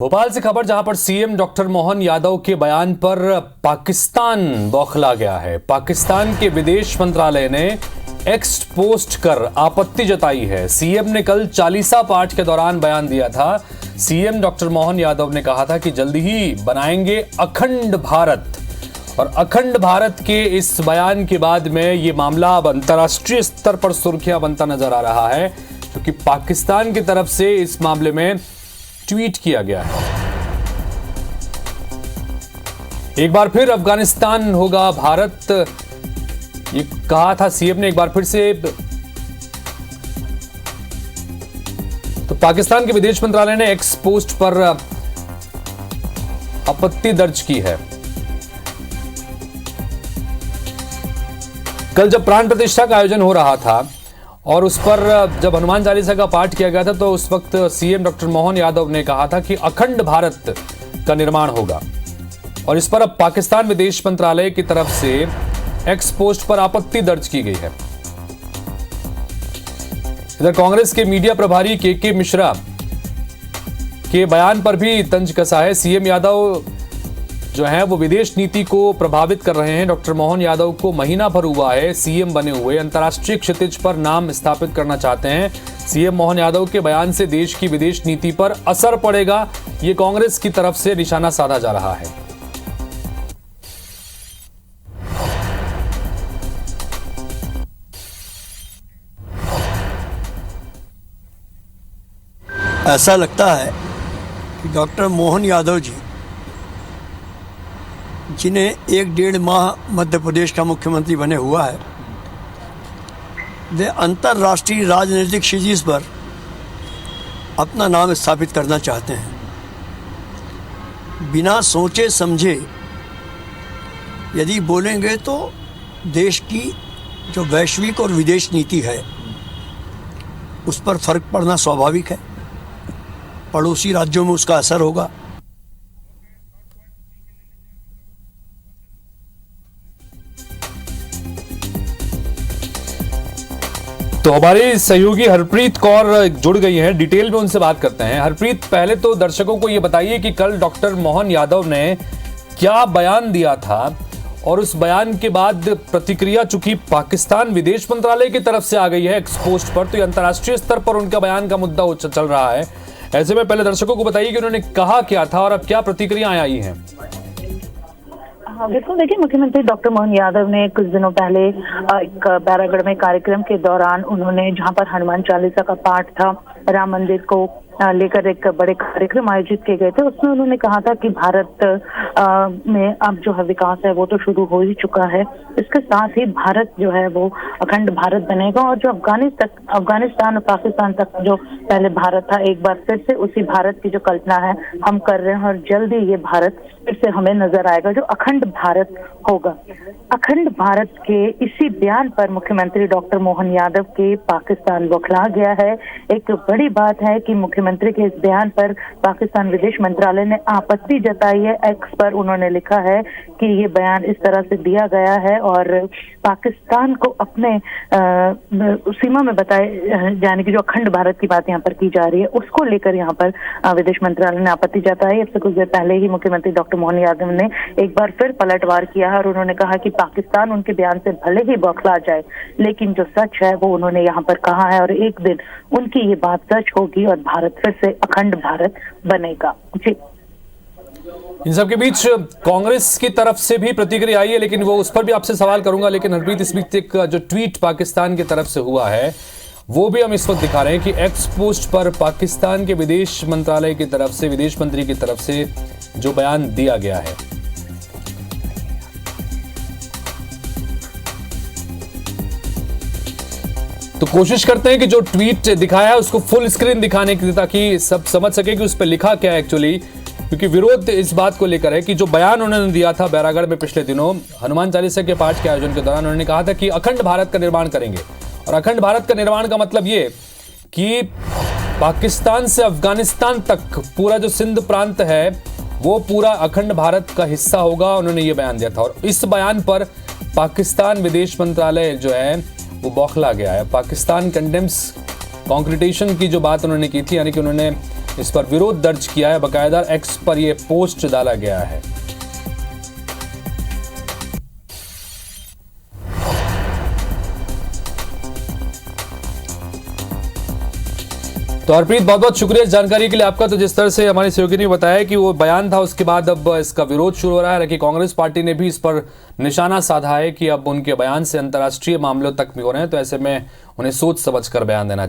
भोपाल से खबर, जहां पर सीएम डॉक्टर मोहन यादव के बयान पर पाकिस्तान बौखला गया है। पाकिस्तान के विदेश मंत्रालय ने एक्स पोस्ट कर आपत्ति जताई है। सीएम ने कल चालीसा पाठ के दौरान बयान दिया था। सीएम डॉक्टर मोहन यादव ने कहा था कि जल्दी ही बनाएंगे अखंड भारत, और अखंड भारत के इस बयान के बाद में ये मामला अब अंतर्राष्ट्रीय स्तर पर सुर्खियां बनता नजर आ रहा है, क्योंकि पाकिस्तान की तरफ से इस मामले में ट्वीट किया गया है। एक बार फिर अफगानिस्तान होगा भारत, ये कहा था सीएम ने एक बार फिर से। तो पाकिस्तान के विदेश मंत्रालय ने एक्स पोस्ट पर आपत्ति दर्ज की है। कल जब प्राण प्रतिष्ठा का आयोजन हो रहा था और उस पर जब हनुमान चालीसा का पाठ किया गया था, तो उस वक्त सीएम डॉक्टर मोहन यादव ने कहा था कि अखंड भारत का निर्माण होगा, और इस पर अब पाकिस्तान विदेश मंत्रालय की तरफ से एक्स पोस्ट पर आपत्ति दर्ज की गई है। इधर कांग्रेस के मीडिया प्रभारी के मिश्रा के बयान पर भी तंज कसा है। सीएम यादव जो है वो विदेश नीति को प्रभावित कर रहे हैं। डॉक्टर मोहन यादव को महीना भर हुआ है सीएम बने हुए, अंतर्राष्ट्रीय क्षितिज पर नाम स्थापित करना चाहते हैं। सीएम मोहन यादव के बयान से देश की विदेश नीति पर असर पड़ेगा, ये कांग्रेस की तरफ से निशाना साधा जा रहा है। ऐसा लगता है कि डॉक्टर मोहन यादव जी, जिन्हें 1-1.5 माह मध्य प्रदेश का मुख्यमंत्री बने हुआ है, वे अंतर्राष्ट्रीय राजनीतिक क्षितिज पर अपना नाम स्थापित करना चाहते हैं। बिना सोचे समझे यदि बोलेंगे तो देश की जो वैश्विक और विदेश नीति है उस पर फर्क पड़ना स्वाभाविक है। पड़ोसी राज्यों में उसका असर होगा। तो हमारी सहयोगी हरप्रीत कौर जुड़ गई हैं, डिटेल में उनसे बात करते हैं। हरप्रीत, पहले तो दर्शकों को यह बताइए कि कल डॉक्टर मोहन यादव ने क्या बयान दिया था, और उस बयान के बाद प्रतिक्रिया चूंकि पाकिस्तान विदेश मंत्रालय की तरफ से आ गई है एक्स पोस्ट पर, तो ये अंतर्राष्ट्रीय स्तर पर उनका बयान का मुद्दा चल रहा है। ऐसे में पहले दर्शकों को बताइए कि उन्होंने कहा क्या था और अब क्या प्रतिक्रियाएं आई हैं। हाँ बिल्कुल, देखिए, मुख्यमंत्री डॉक्टर मोहन यादव ने कुछ दिनों पहले एक बैरागढ़ में कार्यक्रम के दौरान उन्होंने, जहां पर हनुमान चालीसा का पाठ था, राम मंदिर को लेकर एक बड़े कार्यक्रम आयोजित किए गए थे, उसमें उन्होंने कहा था कि भारत में अब जो है विकास है वो तो शुरू हो ही चुका है, इसके साथ ही भारत जो है वो अखंड भारत बनेगा, और जो अफगानिस्तान और पाकिस्तान तक जो पहले भारत था, एक बार फिर से उसी भारत की जो कल्पना है हम कर रहे हैं, और जल्दी ये भारत फिर से हमें नजर आएगा जो अखंड भारत होगा। अखंड भारत के इसी बयान पर मुख्यमंत्री डॉक्टर मोहन यादव के पाकिस्तान बौखला गया है। एक बड़ी बात है कि मुख्यमंत्री के इस बयान पर पाकिस्तान विदेश मंत्रालय ने आपत्ति जताई है। एक्स पर उन्होंने लिखा है कि ये बयान इस तरह से दिया गया है और पाकिस्तान को अपने सीमा में बताए जाने की जो अखंड भारत की बात यहाँ पर की जा रही है, उसको लेकर यहाँ पर विदेश मंत्रालय ने आपत्ति जताई। अब से कुछ देर पहले ही मुख्यमंत्री डॉक्टर मोहन यादव ने एक बार फिर पलटवार किया है, और उन्होंने कहा कि पाकिस्तान उनके बयान से भले ही बौखला जाए, लेकिन जो सच है वो उन्होंने यहाँ पर कहा है, और एक दिन उनकी ये बात सच होगी और भारत फिर से अखंड भारत बनेगा। जी, इन सब के बीच कांग्रेस की तरफ से भी प्रतिक्रिया आई है, लेकिन वो उस पर भी आपसे सवाल करूंगा। लेकिन हरप्रीत, इस बीच एक जो ट्वीट पाकिस्तान की तरफ से हुआ है वो भी हम इस वक्त दिखा रहे हैं कि एक्स पोस्ट पर पाकिस्तान के विदेश मंत्रालय की तरफ से, विदेश मंत्री की तरफ से जो बयान दिया गया है। तो कोशिश करते हैं कि जो ट्वीट दिखाया है उसको फुल स्क्रीन दिखाने की, ताकि सब समझ सके कि उस पर लिखा क्या है एक्चुअली, क्योंकि विरोध इस बात को लेकर है कि जो बयान उन्होंने दिया था बैरागढ़ में पिछले दिनों हनुमान चालीसा के पाठ के आयोजन के दौरान, उन्होंने कहा था कि अखंड भारत का निर्माण करेंगे। और अखंड भारत का निर्माण का मतलब ये कि पाकिस्तान से अफगानिस्तान तक पूरा जो सिंध प्रांत है वो पूरा अखंड भारत का हिस्सा होगा, उन्होंने ये बयान दिया था। और इस बयान पर पाकिस्तान विदेश मंत्रालय जो है वो बौखला गया है। पाकिस्तान कंडेम्स कॉन्क्रीटेशन की जो बात उन्होंने की थी, यानी कि उन्होंने इस पर विरोध दर्ज किया है। बकायदा एक्स पर यह पोस्ट डाला गया है। तो हरप्रीत, बहुत बहुत शुक्रिया इस जानकारी के लिए आपका। तो जिस तरह से हमारी सहयोगी ने बताया कि वो बयान था, उसके बाद अब इसका विरोध शुरू हो रहा है। हालांकि कांग्रेस पार्टी ने भी इस पर निशाना साधा है कि अब उनके बयान से अंतर्राष्ट्रीय मामलों तक भी हो रहे हैं, तो ऐसे में उन्हें सोच समझकर बयान देना चाहिए।